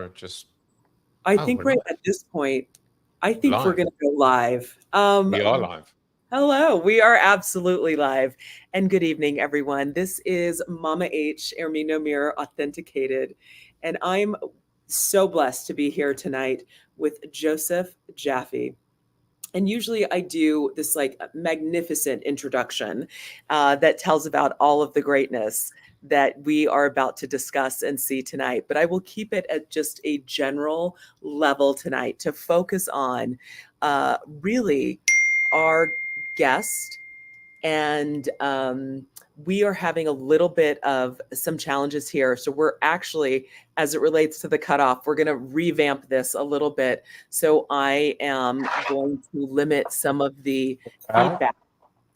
or just... I Oh, think we're right live. at this point, I think we're Live. going to go live. We are live. Hello, we are absolutely live. And good evening, everyone. This is Mama H, Hermine Ngnomire, Authenticated. And I'm so blessed to be here tonight with Joseph Jaffe. And usually I do this like magnificent introduction that tells about all of the greatness that we are about to discuss and see tonight. But I will keep it at just a general level tonight to focus on really our guest and we are having a little bit of some challenges here. So we're actually, as it relates to the cutoff, we're going to revamp this a little bit. So I am going to limit some of the feedback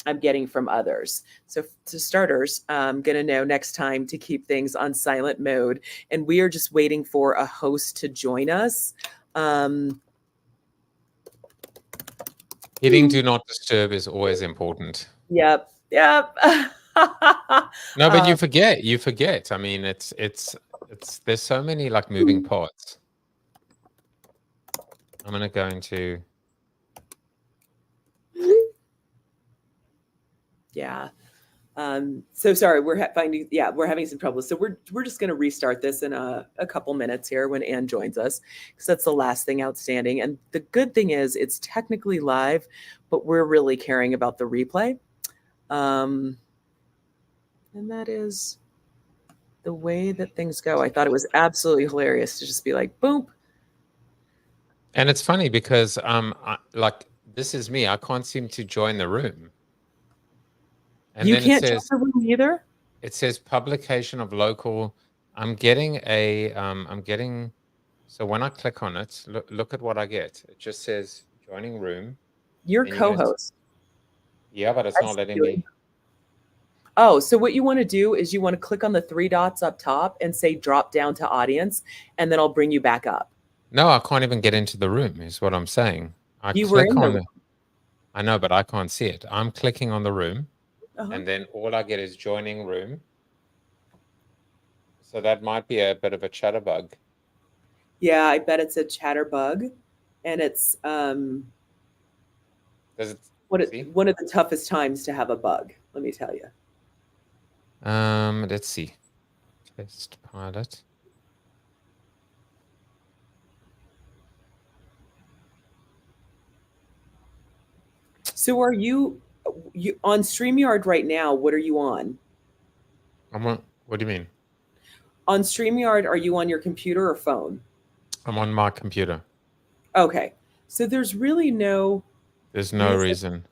I'm getting from others. So to starters, I'm going to know next time to keep things on silent mode. And we are just waiting for a host to join us. Hitting do not disturb is always important. Yep. No, but you forget. I mean, it's there's so many like moving parts. I'm going to go into... Yeah. So sorry, we're having some trouble. So we're just going to restart this in a couple minutes here when Anne joins us, because that's the last thing outstanding. And the good thing is it's technically live, but we're really caring about the replay. And that is the way that things go. I thought it was absolutely hilarious to just be like, boom. And it's funny because like this is me. I can't seem to join the room. And You then can't join the room either? It says publication of local. I'm getting so when I click on it, look at what I get. It just says joining room. You're co-host. Yeah, but it's not letting me. Oh, so what you want to do is you want to click on the three dots up top and say drop down to audience, and then I'll bring you back up. No, I can't even get into the room, is what I'm saying. You were in the room. I know, but I can't see it. I'm clicking on the room, and then all I get is joining room. So that might be a bit of a chatter bug. Yeah, I bet it's a chatter bug, and it's Does it one of the toughest times to have a bug, let me tell you. Let's see. Test pilot. So are you on StreamYard right now? What are you on? I'm on. What do you mean? On StreamYard, are you on your computer or phone? I'm on my computer. Okay. So there's really no... There's no reason.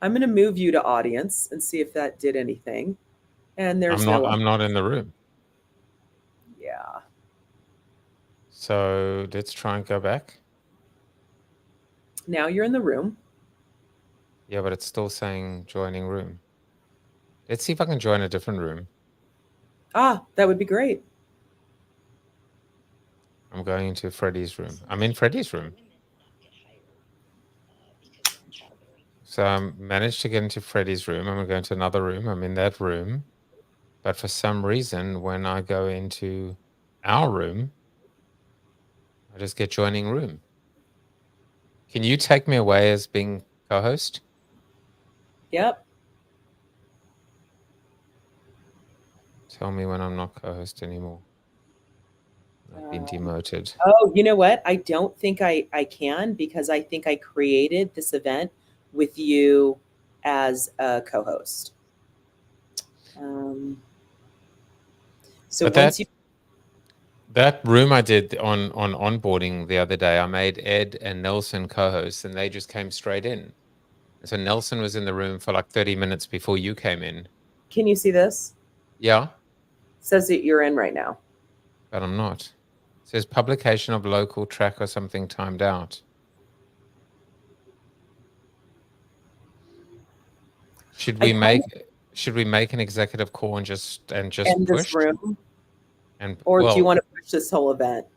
I'm going to move you to audience and see if that did anything. And there's I'm not in the room. Yeah. So let's try and go back. Now you're in the room. Yeah, but it's still saying joining room. Let's see if I can join a different room. Ah, that would be great. I'm going into Freddie's room. I'm in Freddie's room. So I managed to get into Freddie's room. I'm going to go into another room. I'm in that room. But for some reason, when I go into our room, I just get joining room. Can you take me away as being co-host? Yep. Tell me when I'm not co-host anymore. I've been demoted. Oh, you know what? I don't think I can, because I think I created this event with you as a co-host. So but that room I did on onboarding the other day, I made Ed and Nelson co-hosts, and they just came straight in. So Nelson was in the room for like 30 minutes before you came in. Can you see this? Yeah. It says that you're in right now. But I'm not. It says publication of local track or something timed out. Should we make an executive call and just end push this room? And or do you want to push this whole event?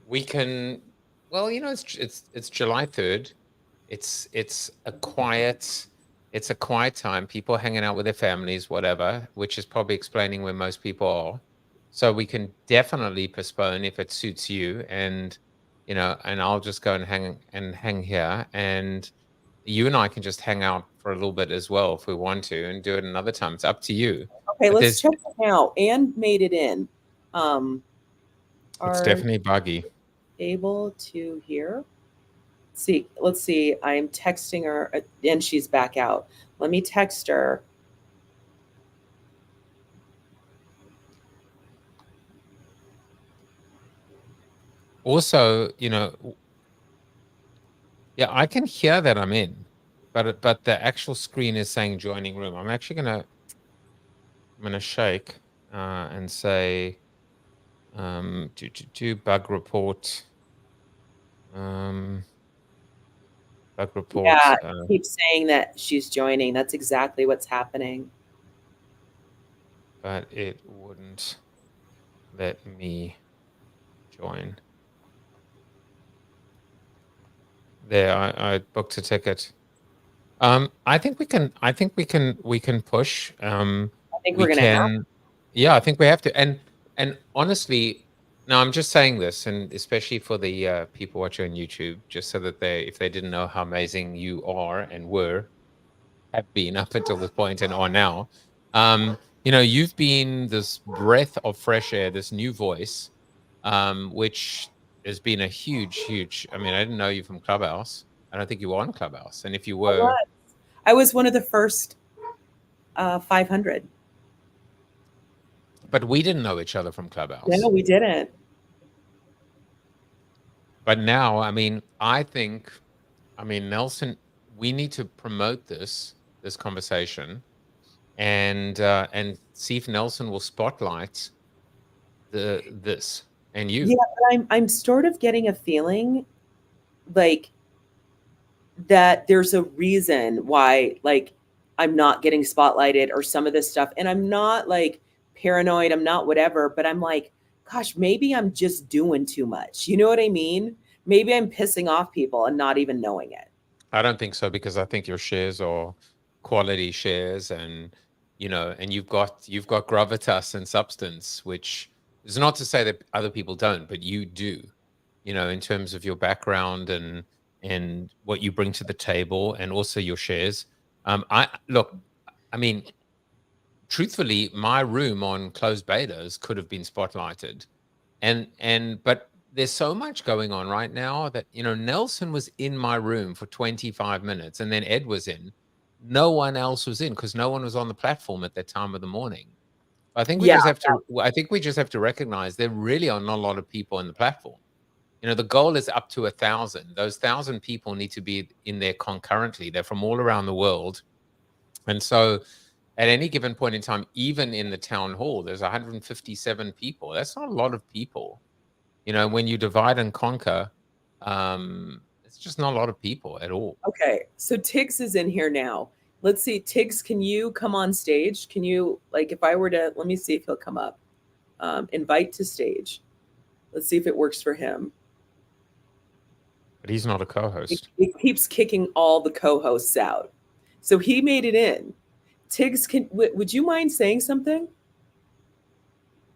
We can. Well, you know, it's July 3rd. It's a quiet time. People hanging out with their families, whatever, which is probably explaining where most people are. So we can definitely postpone if it suits you, and and I'll just go and hang here, and you and I can just hang out for a little bit as well if we want to, and do it another time. It's up to you. Okay, But let's check it now. And made it in. it's Are definitely buggy. able to hear? See, let's see. I'm texting her, and she's back out. Let me text her. Also, yeah, I can hear that I'm in, but the actual screen is saying joining room. I'm gonna shake and say do bug report. Um, bug report, Yeah, keep saying that she's joining. That's exactly what's happening. but it wouldn't let me join. There, I booked a ticket. I think we can. We can push. I think We we're gonna have. can. Yeah, I think we have to. And honestly, now I'm just saying this, and especially for the people watching on YouTube, just so that if they didn't know how amazing you are and have been up until this point and are now, you've been this breath of fresh air, this new voice, which has been a huge, huge. I mean, I didn't know you from Clubhouse. I don't think you were on Clubhouse, and if you were, I was one of the first 500. but we didn't know each other from No, Clubhouse. we didn't. But now, I mean, Nelson, we need to promote this conversation, and see if Nelson will spotlight this and you. Yeah, but I'm sort of getting a feeling like that there's a reason why like I'm not getting spotlighted or some of this stuff. And I'm not like paranoid, I'm not whatever, but I'm like, gosh, maybe I'm just doing too much. You know what I mean? Maybe I'm pissing off people and not even knowing it. I don't think so, because I think your shares are quality shares, and you've got gravitas and substance, which is not to say that other people don't, but you do. In terms of your background and what you bring to the table, and also your shares. I look. I mean, truthfully, my room on closed betas could have been spotlighted, but there's so much going on right now that Nelson was in my room for 25 minutes, and then Ed was in. No one else was in because no one was on the platform at that time of the morning. Yeah. I think we just have to recognize there really are not a lot of people in the platform. The goal is up to 1,000. Those 1,000 people need to be in there concurrently. They're from all around the world, and so at any given point in time, even in the town hall, there's 157 people. That's not a lot of people. When you divide and conquer, it's just not a lot of people at all. Okay. So Tiggs is in here now. Let's see. Tiggs, can you come on stage? Can you, like, if I were to, let me see if he'll come up. Invite to stage. Let's see if it works for him. But he's not a co-host. It keeps kicking all the co-hosts out. So he made it in. Tiggs, would you mind saying something?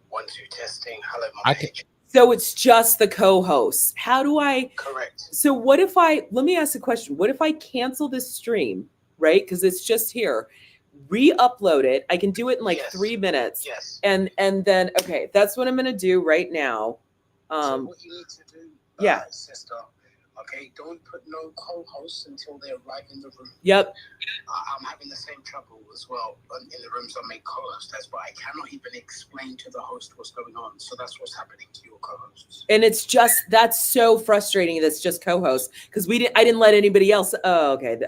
1, 2, testing. Hello, my page. So it's just the co-hosts. How do I? Correct. So what if let me ask a question. What if I cancel this stream, right? Because it's just here. Re-upload it. I can do it in like 3 minutes. Yes. And then, okay, that's what I'm going to do right now. So what you need to do, sister, okay, don't put no co-hosts until they arrive in the room. Yep. I'm having the same trouble as well in the rooms I make co-hosts. That's why I cannot even explain to the host what's going on. So that's what's happening to your co-hosts. And it's just, that's so frustrating. That's just co-hosts because I didn't let anybody else. Oh, okay.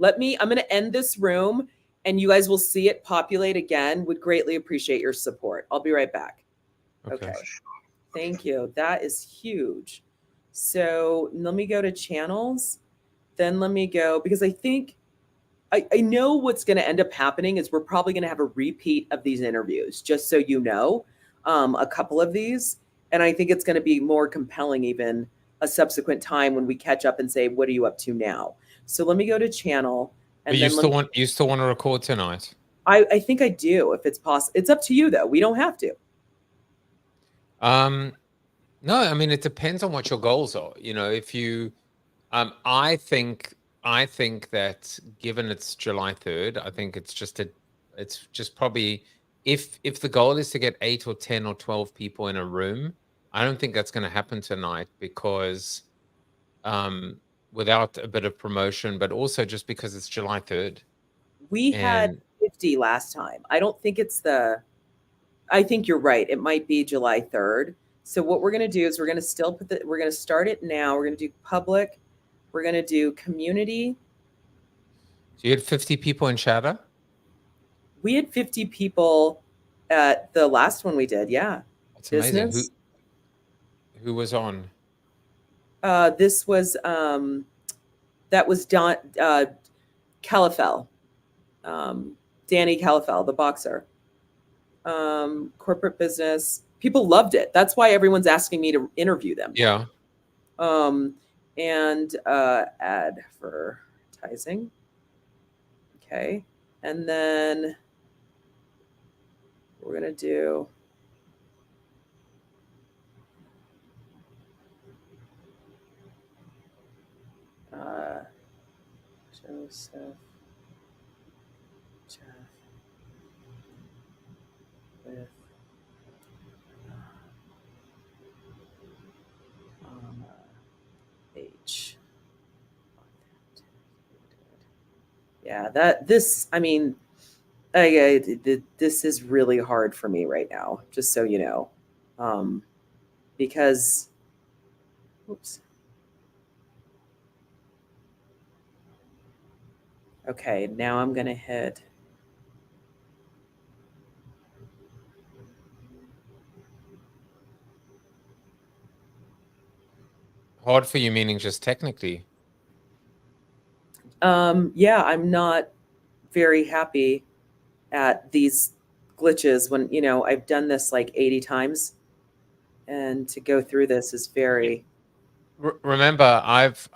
I'm going to end this room and you guys will see it populate again. Would greatly appreciate your support. I'll be right back. Okay. Thank you. That is huge. So let me go to channels. Then let me go, because I think I know what's going to end up happening is we're probably going to have a repeat of these interviews, just so you know, a couple of these. And I think it's going to be more compelling even a subsequent time when we catch up and say, what are you up to now? So let me go to channel. And you still want to record tonight? I think I do, if it's possible. It's up to you though. We don't have to. No, I mean, it depends on what your goals are. You know, if you, I think that given it's July 3rd, I think it's just probably, if the goal is to get 8 or 10 or 12 people in a room, I don't think that's going to happen tonight, because without a bit of promotion, but also just because it's July 3rd. We had And 50 last time. I don't think it's I think you're right. It might be July 3rd. So what we're going to do is we're going to still we're going to start it now. We're going to do public. We're going to do community. so you had 50 people in chatter? We had 50 people at the last one we did. Yeah. That's amazing. Business. Who was on? This was, that was Don, Calafell, Danny Calafell, the boxer. Corporate business. People loved it. That's why everyone's asking me to interview them. Yeah. And advertising. Okay. And then we're going to do Joseph Jaffe with H. Yeah, I mean, this is really hard for me right now, just so you know, because, oops. Okay, now I'm going to hit. Hard for you, meaning just technically? Yeah, I'm not very happy at these glitches when, you know, I've done this like 80 times, and to go through this is very. Remember, I've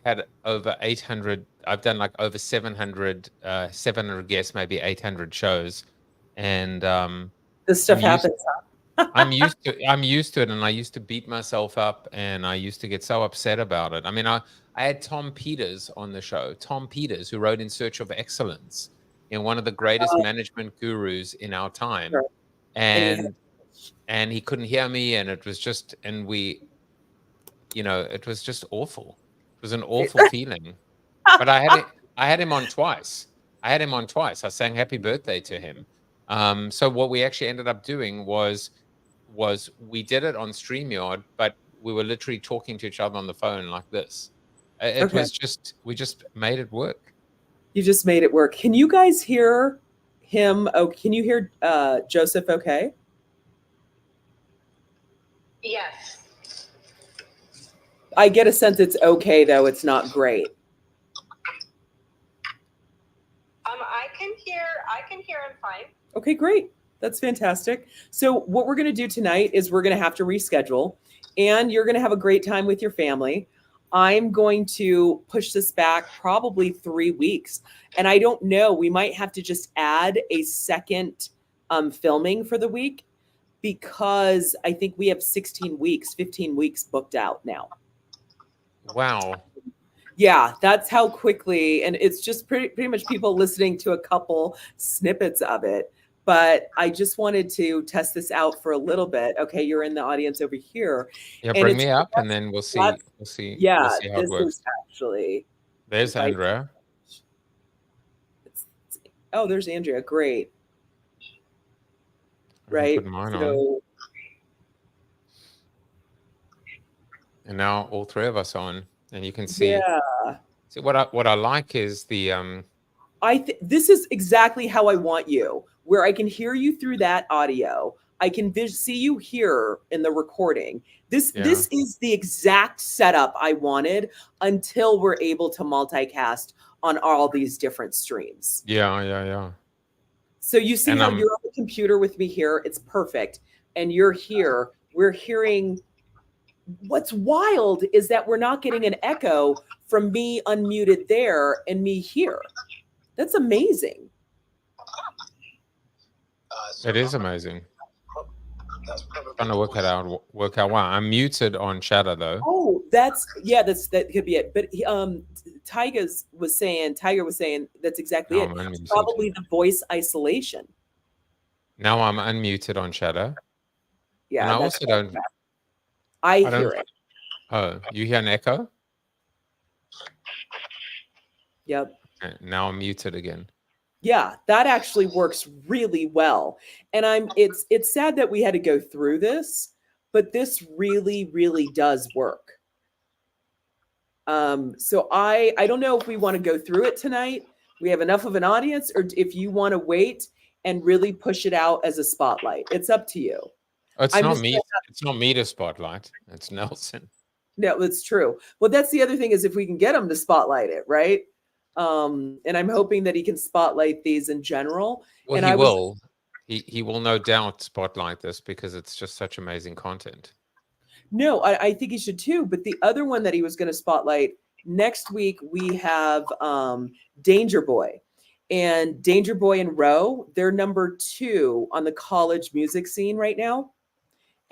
had over 800. I've done like over 700 guests, maybe 800 shows, and This stuff happens. I'm used to it, and I used to beat myself up, and I used to get so upset about it. I mean, I had Tom Peters on the show. Tom Peters, who wrote In Search of Excellence, one of the greatest management gurus in our time. Sure. And he couldn't hear me, and it was just, and we, it was just awful. It was an awful feeling. But I had him on twice. I sang happy birthday to him. So what we actually ended up doing was we did it on StreamYard, but we were literally talking to each other on the phone like this. It was just, we just made it work. You just made it work. Can you guys hear him? Oh, can you hear Joseph okay? Yes. I get a sense it's okay, though. It's not great. I can hear him fine. Okay, great. That's fantastic. So what we're going to do tonight is we're going to have to reschedule, and you're going to have a great time with your family. I'm going to push this back probably 3 weeks. And I don't know, we might have to just add a second filming for the week, because I think we have 15 weeks booked out now. Wow. Yeah, that's how quickly, and it's just pretty much people listening to a couple snippets of it. But I just wanted to test this out for a little bit. Okay, you're in the audience over here. Yeah, bring me up, and then we'll see. Yeah, we'll see how it works. Is actually. There's Andrea. Oh, there's Andrea. Great. Right. Put mine on. And now all three of us on, and you can see. Yeah. See, what I like is the this is exactly how I want you, where I can hear you through that audio. I can see you here in the recording. This is the exact setup I wanted until we're able to multicast on all these different streams. Yeah. So you see how you're on the computer with me here. It's perfect. And you're here. We're hearing. What's wild is that we're not getting an echo from me unmuted there and me here. That's amazing. It is amazing. That's probably Trying to work it out. Work out why I'm muted on Chatter though. Oh, that could be it. But Tiger was saying that's exactly Now it. I'm It's unmuted. probably the voice isolation. Now I'm unmuted on Chatter. Yeah, And I that's also don't. I I hear don't. it. Oh, you hear an echo? Yep. Okay, now I'm muted again. Yeah, that actually works really well. And it's sad that we had to go through this, but this really, really does work. So I don't know if we want to go through it tonight. We have enough of an audience, or if you want to wait and really push it out as a spotlight. It's up to you. Oh, it's I'm not just me. It's not me to spotlight. It's Nelson. No, it's true. Well, that's the other thing is if we can get him to spotlight it, right? And I'm hoping that he can spotlight these in general. Well, And he I was will. He will no doubt spotlight this because it's just such amazing content. No, I think he should too. But the other one that he was going to spotlight next week, we have Danger Boy. And Danger Boy and Roe, they're number 2 on the college music scene right now.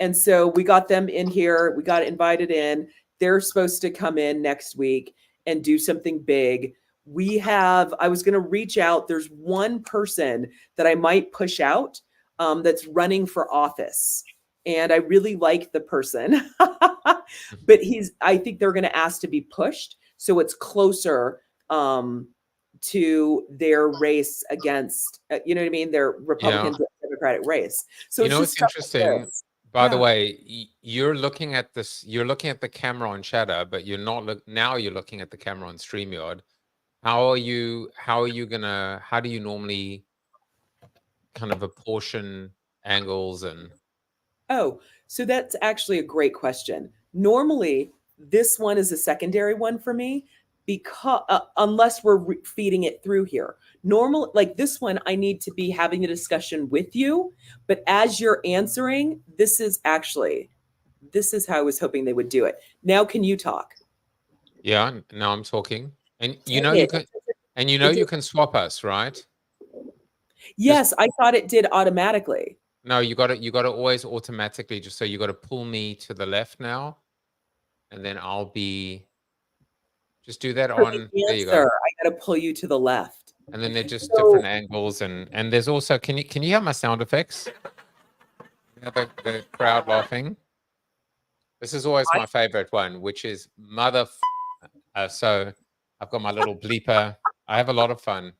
And so we got them in here. We got invited in. They're supposed to come in next week and do something big. I was going to reach out. There's one person that I might push out that's running for office. And I really like the person, but I think they're going to ask to be pushed. So it's closer to their race against, you know what I mean? Their Republican Democratic race. So you it's know just what's stuff like interesting? this. By the Yeah. way, you're looking at this. You're looking at the camera on Chatter, but you're not. Now you're looking at the camera on StreamYard. How do you normally kind of apportion angles and? Oh, so that's actually a great question. Normally, this one is a secondary one for me because unless we're feeding it through here. Normal, like this one, I need to be having a discussion with you. But as you're answering, this is how I was hoping they would do it. Now, can you talk? Yeah, now I'm talking, and you Dang know it. you can swap us, right? Yes, I thought it did automatically. No, you got to always automatically. Just so you got to pull me to the left now, and then I'll be. Just do that For on. the There you answer, go. I got to pull you to the left. And then they're just So different angles, and there's also can you hear my sound effects? You know, the crowd laughing. This is always my favorite one, which is mother. So I've got my little bleeper. I have a lot of fun.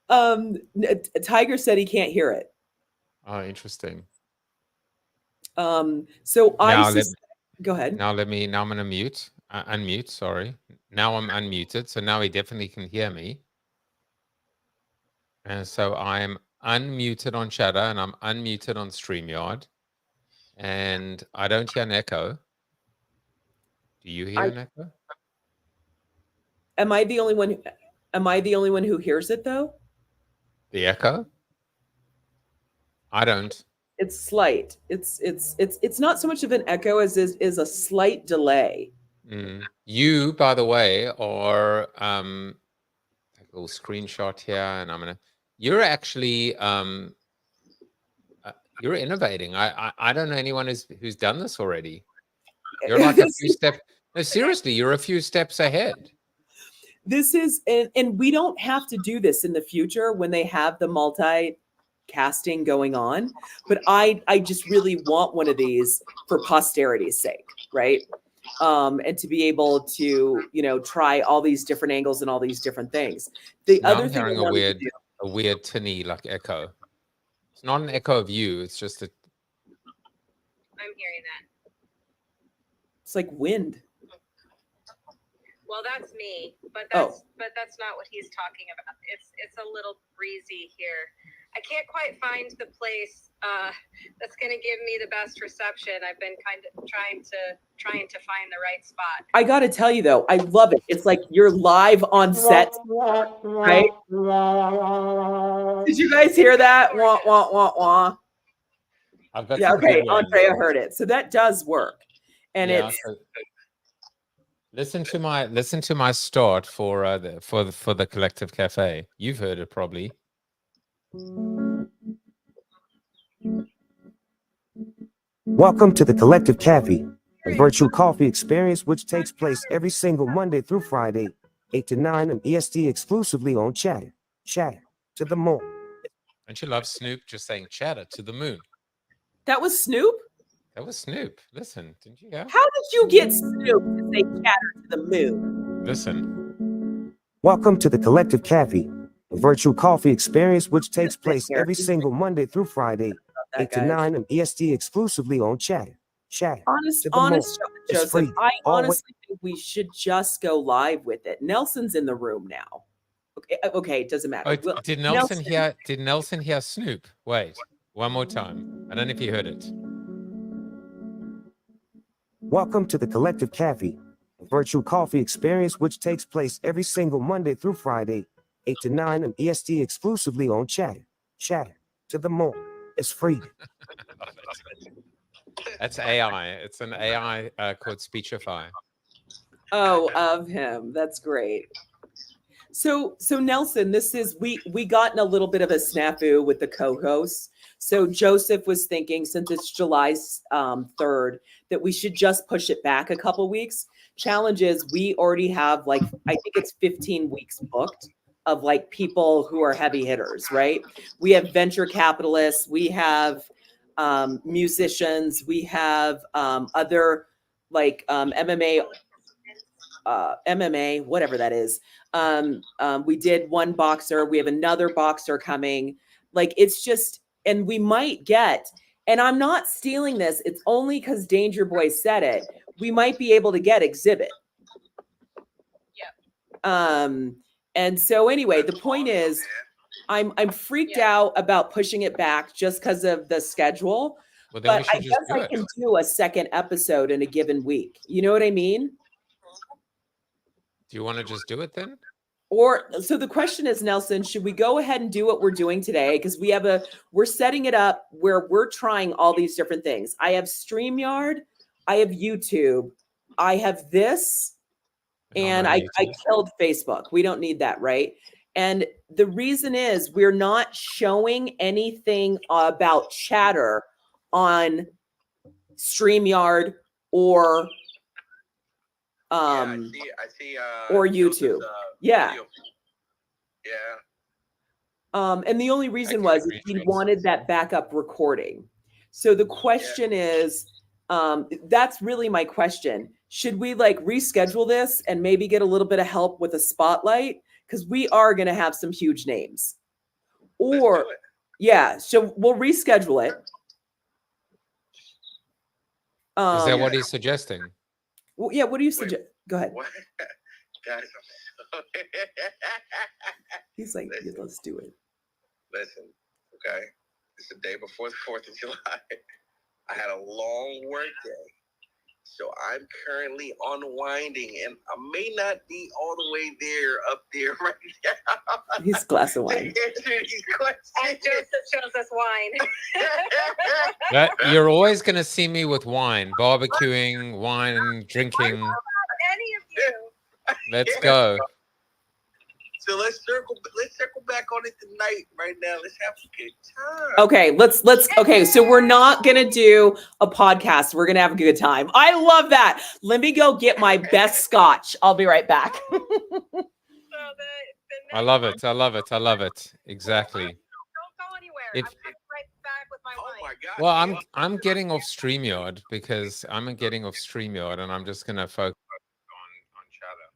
Tiger said he can't hear it. Oh, interesting. So Now go ahead. Now I'm gonna unmute. Sorry. Now I'm unmuted, so now he definitely can hear me. And so I'm unmuted on Chatter and I'm unmuted on StreamYard, and I don't hear an echo. Do you hear an echo? Am I the only one who hears it though? The echo? I don't. It's slight. It's not so much of an echo as is a slight delay. You, by the way, are a little screenshot here, and you're actually you're innovating. I don't know anyone who's done this already. You're like a few steps. No, seriously, you're a few steps ahead. This is, and we don't have to do this in the future when they have the multi-casting going on, but I just really want one of these for posterity's sake, right? And to be able to, try all these different angles and all these different things. The Now other I'm thing hearing I a weird tinny like echo. It's not an echo of you. It's just a. I'm hearing that. It's like wind. Well, that's me, but that's not what he's talking about. It's a little breezy here. I can't quite find the place that's going to give me the best reception. I've been kind of trying to find the right spot. I got to tell you though, I love it. It's like you're live on set, right? Did you guys hear that? Wah wah wah wah. I've got Yeah, some okay. good ones. Andrea heard it, so that does work, and yeah, listen to my start for the Collective Cafe. You've heard it probably. Welcome to the Collective Cafe, a virtual coffee experience which takes place every single Monday through Friday, 8 to 9 on EST exclusively on Chatter. Chatter to the moon. Don't you love Snoop just saying chatter to the moon? That was Snoop? That was Snoop. Listen, didn't you hear? How did you get Snoop to say chatter to the moon? Listen. Welcome to the Collective Cafe, a virtual coffee experience which takes place every single Monday through Friday, 8 to 9 on EST exclusively on Chatter. Chatter. Honest, Joseph, I honestly think we should just go live with it. Nelson's in the room now. Okay, it doesn't matter. Oh, did Nelson hear? Did Nelson hear Snoop? Wait, one more time. I don't know if you heard it. Welcome to the Collective Cafe, a virtual coffee experience which takes place every single Monday through Friday, 8 to 9 on EST exclusively on Chatter. Chatter to the moon. It's free. That's AI. It's an AI called Speechify. Oh, of him. That's great. So Nelson, this is we got in a little bit of a snafu with the co-hosts. So Joseph was thinking, since it's July 3rd, that we should just push it back a couple weeks. Challenge is we already have I think it's 15 weeks booked of people who are heavy hitters, right? We have venture capitalists, we have musicians, we have other MMA, whatever that is. We did one boxer. We have another boxer coming. It's just, and we might get, and I'm not stealing this. It's only because Danger Boy said it. We might be able to get Exhibit. Yep. And so anyway, the point is, I'm freaked out about pushing it back just because of the schedule. Well, then but I guess I can do a second episode in a given week. You know what I mean? Do you want to just do it then? So the question is, Nelson, should we go ahead and do what we're doing today? Because we're setting it up where we're trying all these different things. I have StreamYard, I have YouTube, I have this, and I killed Facebook. We don't need that, right? And the reason is we're not showing anything about Chatter on StreamYard or I see or YouTube. Yeah. And the only reason was he wanted that backup recording. So the question is, that's really my question. Should we reschedule this and maybe get a little bit of help with a spotlight? Because we are going to have some huge names. Or, yeah, so we'll reschedule it. Is that what he's suggesting? Well, yeah, what do you suggest? Go ahead. Guys, He's like, yeah, let's do it. Listen, okay? It's the day before the 4th of July. I had a long work day. So I'm currently unwinding, and I may not be all the way up there right now. His glass of wine. And Joseph shows us wine. You're always going to see me with wine, barbecuing, wine, drinking. I don't have any of you. Let's go. So let's circle back on it tonight. Right now, let's have a good time. Okay, let's. Okay, so we're not gonna do a podcast. We're gonna have a good time. I love that. Let me go get my best scotch. I'll be right back. I love it. I love it. I love it. Exactly. Don't go anywhere. I'm coming right back with my wine. Oh my God. Well, I'm getting off StreamYard because I'm getting off StreamYard, and I'm just gonna focus on Chatter.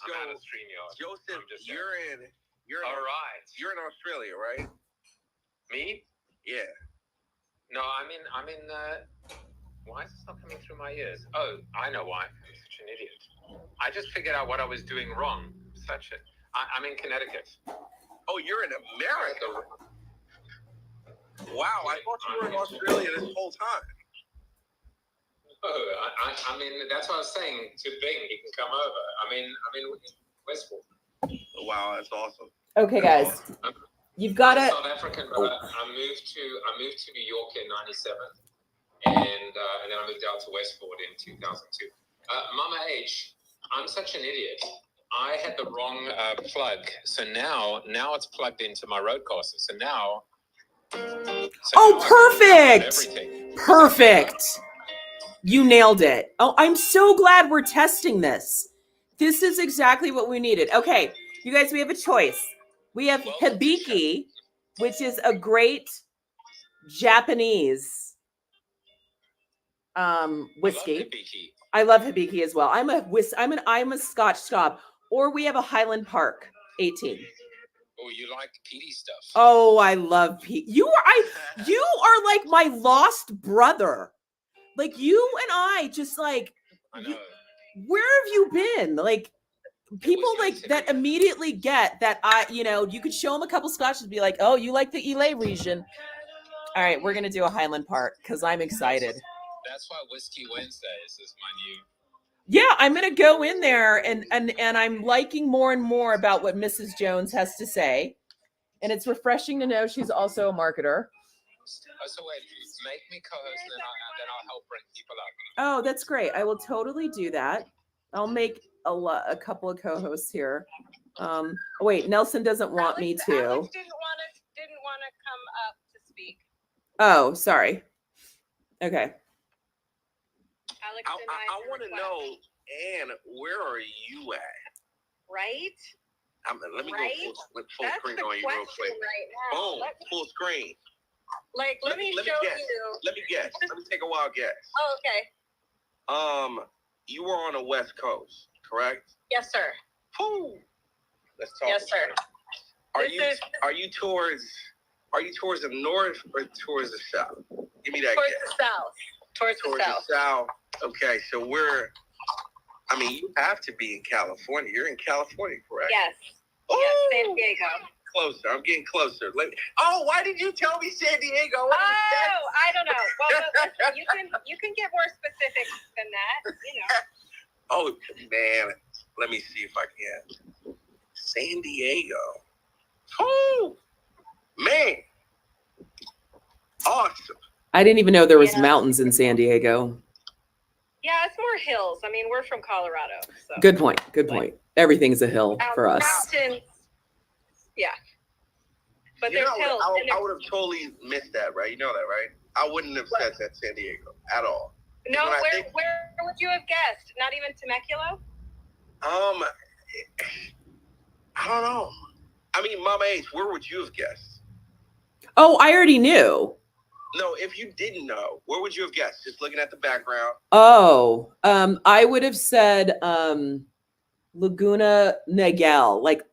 I'm out of StreamYard. Joseph, you're all right. You're in Australia, right? Me? Yeah. No, I'm in. Why is this not coming through my ears? Oh, I know why. I'm such an idiot. I just figured out what I was doing wrong. I'm in Connecticut. Oh, you're in America. Wow, I thought you were in Australia this whole time. Oh, I mean, that's what I was saying to Bing. He can come over. I'm in Westport. Wow, that's awesome. Okay, guys, Awesome. You've got to. South African. I moved to New York in '97, and then I moved out to Westport in 2002. Mama H, I'm such an idiot. I had the wrong plug, so now it's plugged into my Rodecaster. So now So Oh, perfect. Perfect. You nailed it. Oh, I'm so glad we're testing this. This is exactly what we needed. Okay, you guys, we have a choice. We have hibiki, which is a great Japanese whiskey. I love hibiki as well. I'm a Scotch snob. Or we have a Highland Park 18. Oh, you like peaty stuff. Oh, I love peat. You are like my lost brother. Like you and I just like I know. where have you been? Like people like that immediately get that you could show them a couple scotches and be like, oh, you like the Elay region. All right, we're gonna do a Highland Park because I'm excited. That's why Whiskey Wednesdays is my new. Yeah, I'm gonna go in there and I'm liking more and more about what Mrs. Jones has to say. And it's refreshing to know she's also a marketer. Oh, so wait, make me co-host, then I'll help bring people up. Oh, that's great. I will totally do that. I'll make a couple of co-hosts here. Wait, Nelson doesn't want me to. Alex didn't want to come up to speak. Oh, sorry. Okay. Alex, I want to know, Anne, where are you at? Right? Let me go full That's screen the on you real quick. right now. Boom, full screen. Let me show guess. you. Let me guess. Let me take a wild guess. Oh, okay. You were on the West Coast, correct? Yes, sir. Woo. Let's talk. Yes, sir. Are you towards the north or towards the south? Give me that Towards guess. the south. Towards the south. Okay, so you have to be in California. You're in California, correct? Yes. Oh, yes, San Diego. Closer. I'm getting closer. Why did you tell me San Diego? I don't know. Well, listen, you can get more specific than that, Oh, man. Let me see if I can. San Diego. Oh, man. Awesome. I didn't even know there was mountains in San Diego. Yeah, it's more hills. I mean, we're from Colorado. So. Good point. Everything's a hill for us. Mountains. Yeah. But there's hills. I would have totally missed that, right? You know that, right? I wouldn't have said that San Diego at all. No, where would you have guessed? Not even Temecula? I don't know. I mean, Mama H, where would you have guessed? Oh, I already knew. No, if you didn't know, where would you have guessed? Just looking at the background. Oh, I would have said Laguna Niguel, like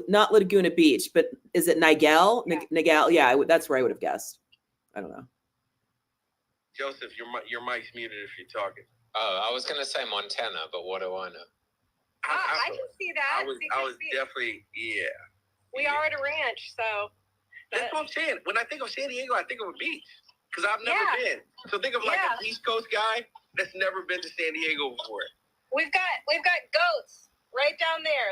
not Laguna Beach, but is it Niguel? Yeah. Niguel, yeah, that's where I would have guessed. I don't know. Joseph, your mic's muted if you're talking. Oh, I was gonna say Montana, but what do I know? I can see that. I was definitely, yeah. We are at a ranch, so. That's what I'm saying. When I think of San Diego, I think of a beach because I've never been. So think of like an East Coast guy that's never been to San Diego before. We've got goats right down there.